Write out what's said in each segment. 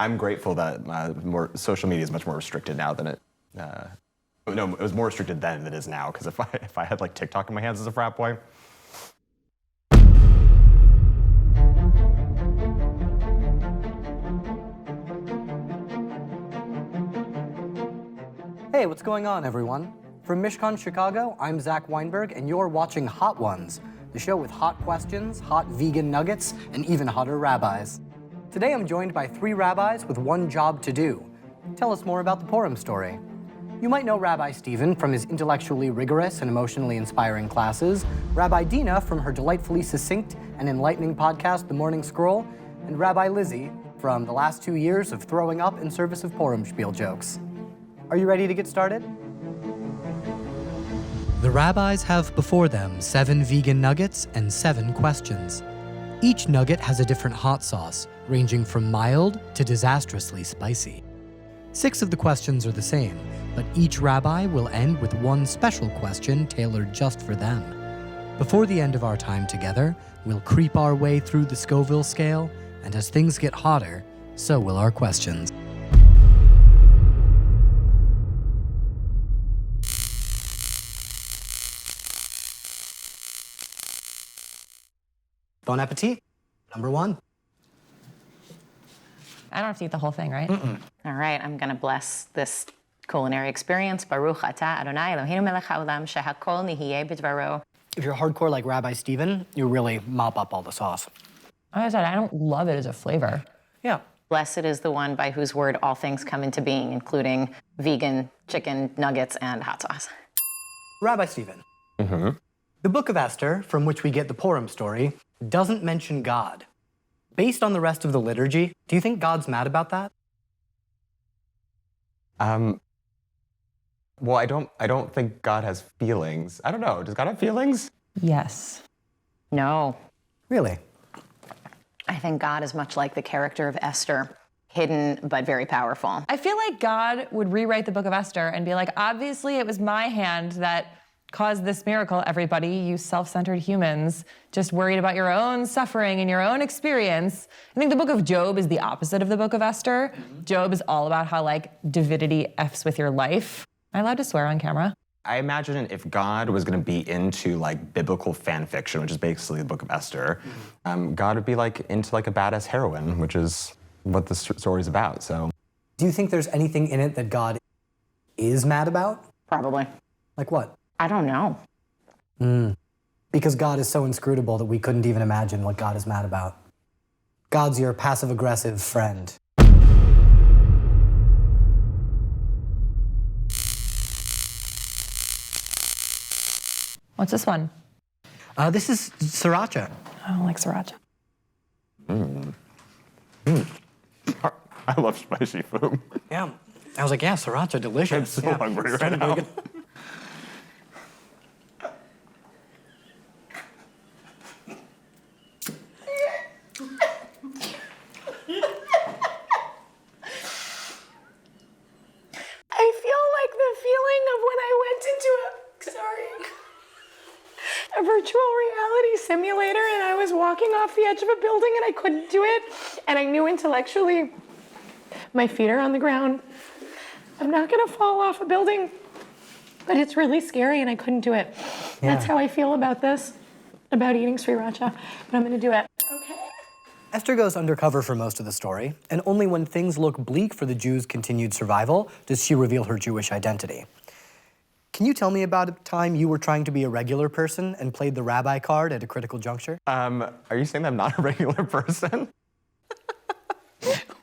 I'm grateful that more social media is much more restricted now than it. No, it was more restricted then than it is now. Because if I had like TikTok in my hands as a frat boy. Hey, what's going on, everyone? From Mishkan, Chicago, I'm Zach Weinberg, and you're watching Hot Ones, the show with hot questions, hot vegan nuggets, and even hotter rabbis. Today I'm joined by 3 rabbis with one job to do. Tell us more about the Purim story. You might know Rabbi Stephen from his intellectually rigorous and emotionally inspiring classes, Rabbi Dina from her delightfully succinct and enlightening podcast, The Morning Scroll, and Rabbi Lizzie from the last 2 years of throwing up in service of Purim Spiel jokes. Are you ready to get started? The rabbis have before them 7 vegan nuggets and 7 questions. Each nugget has a different hot sauce, ranging from mild to disastrously spicy. 6 of the questions are the same, but each rabbi will end with one special question tailored just for them. Before the end of our time together, we'll creep our way through the Scoville scale, and as things get hotter, so will our questions. Bon appetit. Number 1. I don't have to eat the whole thing, right? All right, I'm going to bless this culinary experience. Baruch atah Adonai Eloheinu melech haolam shehakol nihiyeh b'dvaro. If you're hardcore like Rabbi Stephen, you really mop up all the sauce. Like I said, I don't love it as a flavor. Yeah. Blessed is the one by whose word all things come into being, including vegan chicken nuggets and hot sauce. Rabbi Stephen. The book of Esther, from which we get the Purim story, doesn't mention God. Based on the rest of the liturgy, do you think God's mad about that? Well, I don't think God has feelings. I don't know. Does God have feelings? Yes. No, Really? I think God is much like the character of Esther, hidden but very powerful. I feel like God would rewrite the book of Esther and be like, obviously it was my hand that caused this miracle, everybody, you self-centered humans, just worried about your own suffering and your own experience. I think the book of Job is the opposite of the book of Esther. Job is all about how like divinity F's with your life. Am I allowed to swear on camera? I imagine if God was going to be into like biblical fan fiction, which is basically the book of Esther, God would be like into like a badass heroine, which is what the story's about. So, Do you think there's anything in it that God is mad about? Probably. Like what? I don't know. Because God is so inscrutable that we couldn't even imagine what God is mad about. God's your passive-aggressive friend. What's this one? This is sriracha. I don't like sriracha. I love spicy food. Yeah. I was like, yeah, sriracha, delicious. I'm so hungry right now. I feel like the feeling of when I went into a virtual reality simulator and I was walking off the edge of a building and I couldn't do it. And I knew intellectually my feet are on the ground. I'm not gonna fall off a building, but it's really scary and I couldn't do it. Yeah. That's how I feel about this, about eating sriracha, but I'm gonna do it. Okay. Esther goes undercover for most of the story, and only when things look bleak for the Jews' continued survival does she reveal her Jewish identity. Can you tell me about a time you were trying to be a regular person and played the rabbi card at a critical juncture? Are you saying that I'm not a regular person?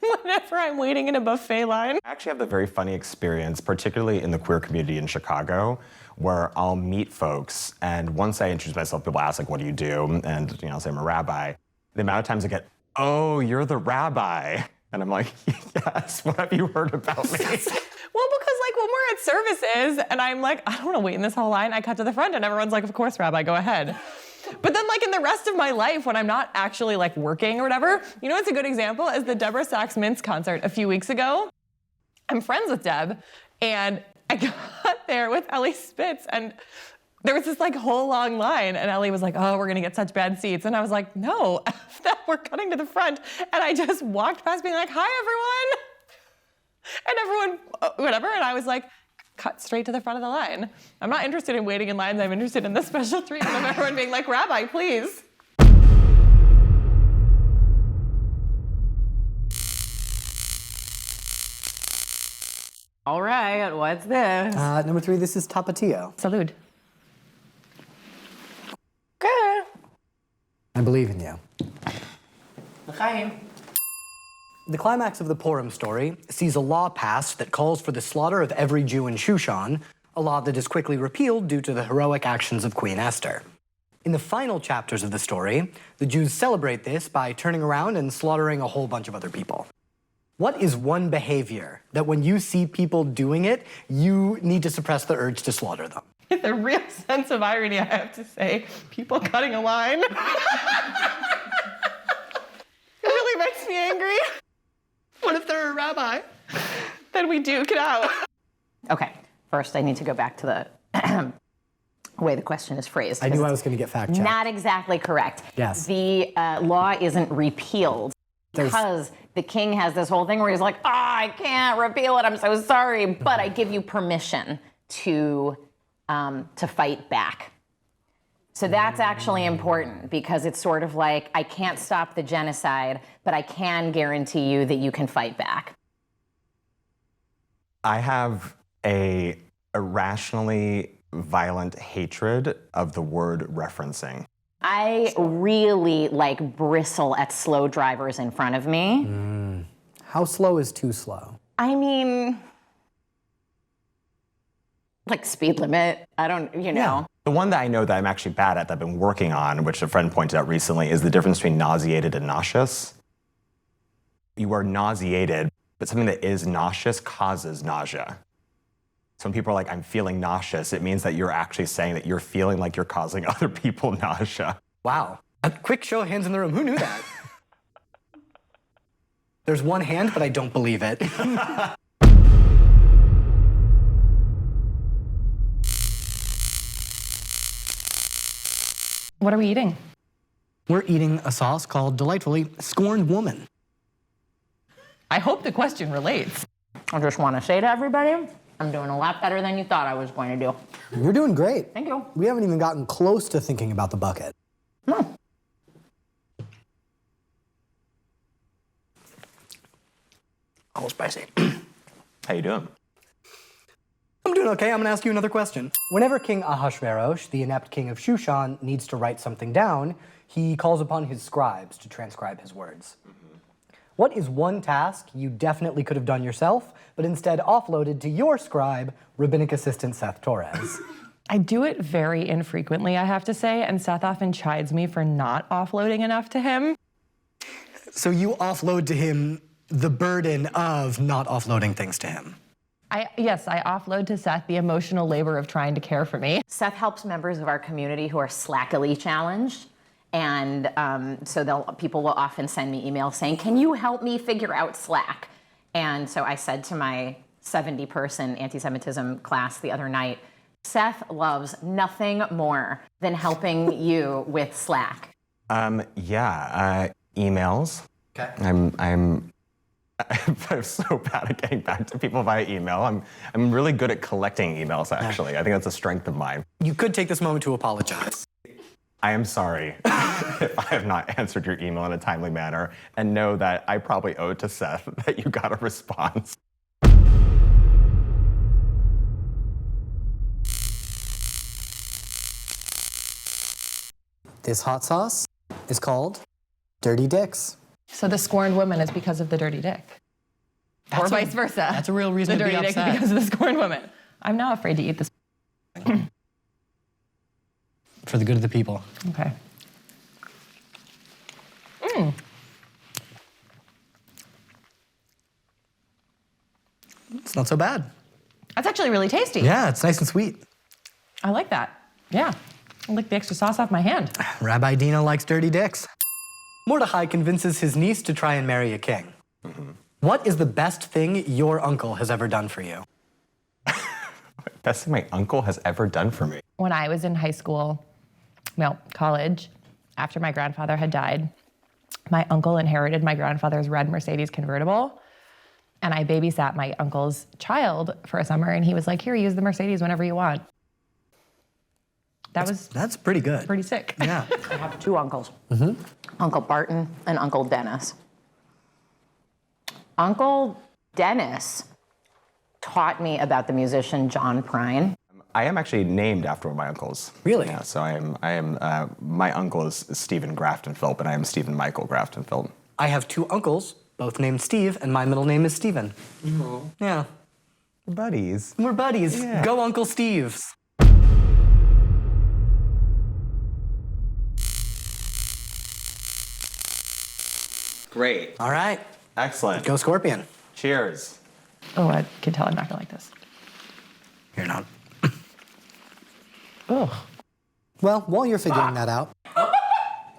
Whenever I'm waiting in a buffet line. I actually have a very funny experience, particularly in the queer community in Chicago, where I'll meet folks, and once I introduce myself, people ask, like, what do you do? And, I'll say I'm a rabbi. The amount of times I get, oh, you're the rabbi. And I'm like, yes, what have you heard about me? Well, because like when we're at services and I'm like, I don't want to wait in this whole line, I cut to the front and everyone's like, of course, Rabbi, go ahead. But then like in the rest of my life, when I'm not actually like working or whatever, what's a good example is the Deborah Sachs-Mintz concert a few weeks ago. I'm friends with Deb and I got there with Ellie Spitz and There was this like whole long line, and Ellie was like, oh, we're gonna get such bad seats. And I was like, no, F that, we're cutting to the front. And I just walked past being like, hi, everyone. And everyone, whatever, and I was like, cut straight to the front of the line. I'm not interested in waiting in lines, I'm interested in the special treatment of everyone being like, Rabbi, please. All right, what's this? Number 3, this is Tapatio. Salud. Good. I believe in you. L'chaim. The climax of the Purim story sees a law passed that calls for the slaughter of every Jew in Shushan, a law that is quickly repealed due to the heroic actions of Queen Esther. In the final chapters of the story, the Jews celebrate this by turning around and slaughtering a whole bunch of other people. What is one behavior that when you see people doing it, you need to suppress the urge to slaughter them? The real sense of irony, I have to say, people cutting a line. It really makes me angry. What if they're a rabbi? Then we duke it out. Okay, first I need to go back to the way the question is phrased. I knew I was going to get fact checked. Not exactly correct. Yes. The law isn't repealed because the king has this whole thing where he's like, I can't repeal it, I'm so sorry, but I give you permission to fight back. So that's actually important because it's sort of like, I can't stop the genocide, but I can guarantee you that you can fight back. I have a irrationally violent hatred of the word referencing. I really bristle at slow drivers in front of me. How slow is too slow? I mean, like speed limit. I don't, you know. Yeah. The one that I know that I'm actually bad at, that I've been working on, which a friend pointed out recently, is the difference between nauseated and nauseous. You are nauseated, but something that is nauseous causes nausea. So when people are like, I'm feeling nauseous, it means that you're actually saying that you're feeling like you're causing other people nausea. Wow. A quick show of hands in the room. Who knew that? There's one hand, but I don't believe it. What are we eating? We're eating a sauce called, delightfully, Scorned Woman. I hope the question relates. I just want to say to everybody, I'm doing a lot better than you thought I was going to do. You're doing great. Thank you. We haven't even gotten close to thinking about the bucket. No. A little spicy. How you doing? I'm doing okay. I'm going to ask you another question. Whenever King Ahasuerus, the inept king of Shushan, needs to write something down, he calls upon his scribes to transcribe his words. What is one task you definitely could have done yourself, but instead offloaded to your scribe, rabbinic assistant Seth Torres? I do it very infrequently, I have to say, and Seth often chides me for not offloading enough to him. So you offload to him the burden of not offloading things to him. Yes, I offload to Seth the emotional labor of trying to care for me. Seth helps members of our community who are slackily challenged. And so people will often send me emails saying, can you help me figure out Slack? And so I said to my 70-person anti-Semitism class the other night, Seth loves nothing more than helping you with Slack. Emails. Okay. I'm so bad at getting back to people via email. I'm really good at collecting emails, actually. I think that's a strength of mine. You could take this moment to apologize. I am sorry if I have not answered your email in a timely manner, and know that I probably owe it to Seth that you got a response. This hot sauce is called Dirty Dicks. So the scorned woman is because of the dirty dick. Or vice versa. That's a real reason the to be dirty dick upset. is because of the scorned woman. I'm now afraid to eat this. For the good of the people. Okay. It's not so bad. That's actually really tasty. Yeah, it's nice and sweet. I like that. Yeah. I'll lick the extra sauce off my hand. Rabbi Dina likes dirty dicks. Mordechai convinces his niece to try and marry a king. What is the best thing your uncle has ever done for you? Best thing my uncle has ever done for me. when I was in high school, no, college, after my grandfather had died, my uncle inherited my grandfather's red Mercedes convertible. And I babysat my uncle's child for a summer, and he was like, here, use the Mercedes whenever you want. That's pretty good. Pretty sick. Yeah. I have two uncles, Uncle Barton and Uncle Dennis. Uncle Dennis taught me about the musician John Prine. I am actually named after one of my uncles. Really? Yeah, so my uncle is Stephen Grafton Philp, and I am Stephen Michael Grafton Philp. I have two uncles, both named Steve, and my middle name is Stephen. Yeah. We're buddies. We're buddies. Yeah. Go Uncle Steves. Great. All right. Excellent. Go Scorpion. Cheers. Oh, I can tell I'm not gonna like this. You're not. Ugh. Well, while you're figuring that out.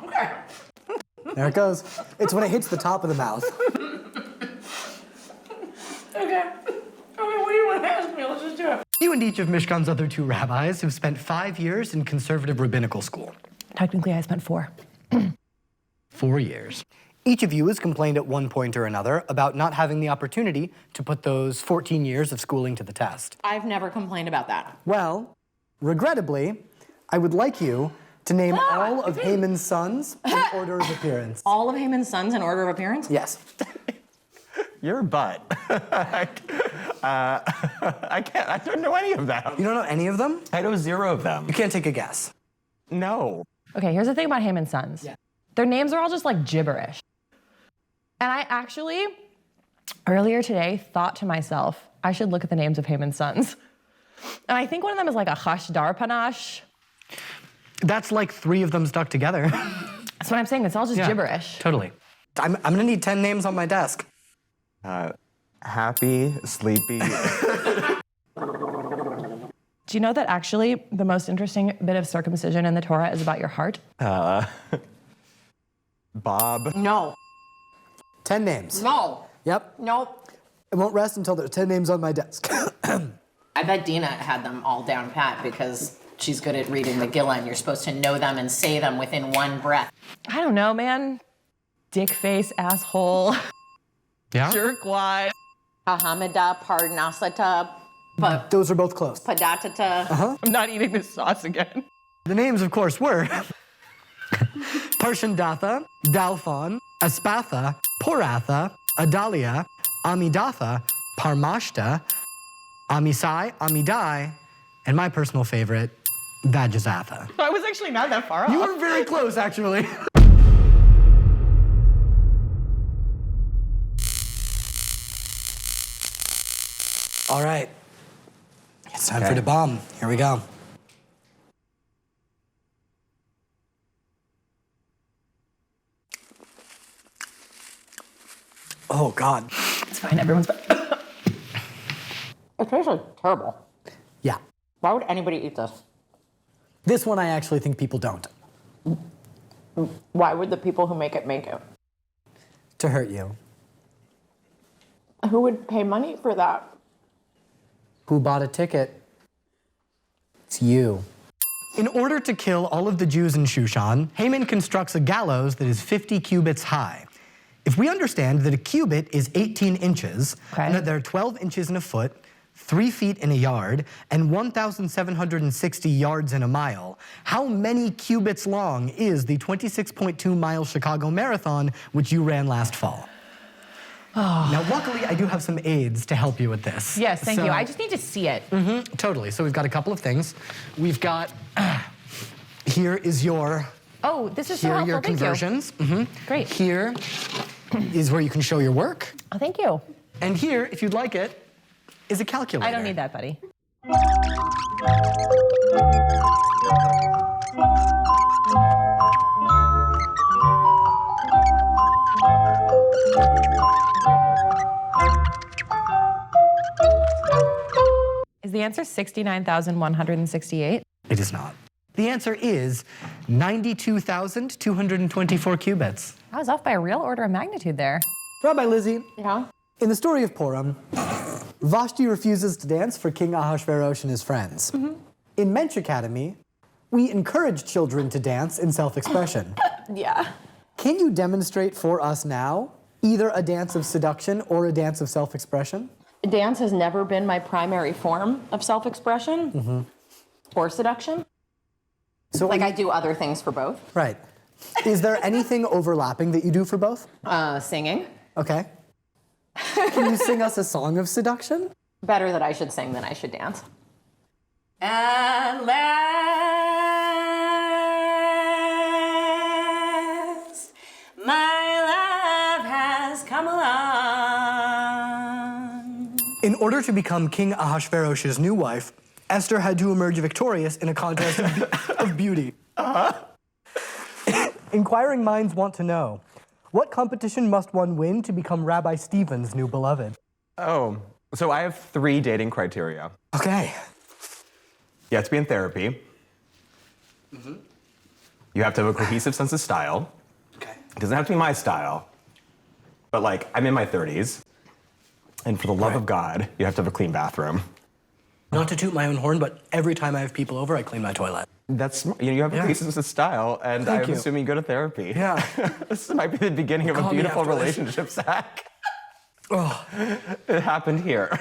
Okay. There it goes. It's when it hits the top of the mouth. Okay. What do you want to ask me? Let's just do it. You and each of Mishkan's other two rabbis have spent 5 years in conservative rabbinical school. Technically, I spent 4. 4 years. Each of you has complained at one point or another about not having the opportunity to put those 14 years of schooling to the test. I've never complained about that. Well, regrettably, I would like you to name all of Haman's sons in order of appearance. All of Haman's sons in order of appearance? Yes. You're a butt. I can't. I don't know any of them. You don't know any of them? I know 0 of them. You can't take a guess. No. Okay, here's the thing about Haman's sons. Yeah. Their names are all just like gibberish. And I actually, earlier today, thought to myself, I should look at the names of Haman's sons. And I think one of them is like a Hash Dar Panache. That's like 3 of them stuck together. That's what I'm saying, it's all just Yeah, gibberish. Totally. I'm gonna need 10 names on my desk. Happy, sleepy. Do you know that actually the most interesting bit of circumcision in the Torah is about your heart? Bob. No. 10 names. No. Yep. Nope. It won't rest until there's 10 names on my desk. I bet Dina had them all down pat because she's good at reading Megilla and you're supposed to know them and say them within one breath. I don't know, man. Dick face, asshole, Yeah? jerkwad. Ahamida, Parnasata, Those are both close. Padatata. I'm not eating this sauce again. The names, of course, were Parshandatha, Dalphon, Aspatha, Poratha, Adalia, Amidatha, Parmashta, Amisai, Amidai, and my personal favorite, Vajazatha. I was actually not that far off. You were very close, actually. All right. It's time for the bomb. Here we go. Oh, God. It's fine, everyone's fine. It tastes like terrible. Yeah. Why would anybody eat this? This one I actually think people don't. Why would the people who make it make it? To hurt you. Who would pay money for that? Who bought a ticket? It's you. In order to kill all of the Jews in Shushan, Haman constructs a gallows that is 50 cubits high. If we understand that a cubit is 18 inches, and that there are 12 inches in a foot, 3 feet in a yard, and 1,760 yards in a mile, how many cubits long is the 26.2-mile Chicago Marathon, which you ran last fall? Now, luckily, I do have some aids to help you with this. Yes, thank you. I just need to see it. Totally. So we've got a couple of things. We've got, here is your, Oh, this is so here are helpful. your Thank conversions. Great. Here is where you can show your work. Oh, thank you. And here, if you'd like it, is a calculator. I don't need that, buddy. Is the answer 69,168? It is not. The answer is 92,224 cubits. I was off by a real order of magnitude there. Rabbi Lizzie, Yeah? in the story of Purim, Vashti refuses to dance for King Ahasuerus and his friends. In Mensch Academy, we encourage children to dance in self-expression. Yeah. Can you demonstrate for us now either a dance of seduction or a dance of self-expression? Dance has never been my primary form of self-expression or seduction. So Like I do other things for both. Right. Is there anything overlapping that you do for both? Singing. Okay. Can you sing us a song of seduction? Better that I should sing than I should dance. At last, my love has come along. In order to become King Ahasuerus's new wife, Esther had to emerge victorious in a contest of beauty. Inquiring minds want to know, what competition must one win to become Rabbi Stephen's new beloved? Oh, so I have 3 dating criteria. Okay. You have to be in therapy. You have to have a cohesive sense of style. Okay. It doesn't have to be my style, but like, I'm in my 30s. And for the love of God, you have to have a clean bathroom. Not to toot my own horn, but every time I have people over, I clean my toilet. That's, you have a cohesive sense of style, and Thank I'm you. assuming you go to therapy. Yeah. This might be the beginning of a Call me beautiful after this. relationship, Zach. Oh. It happened here.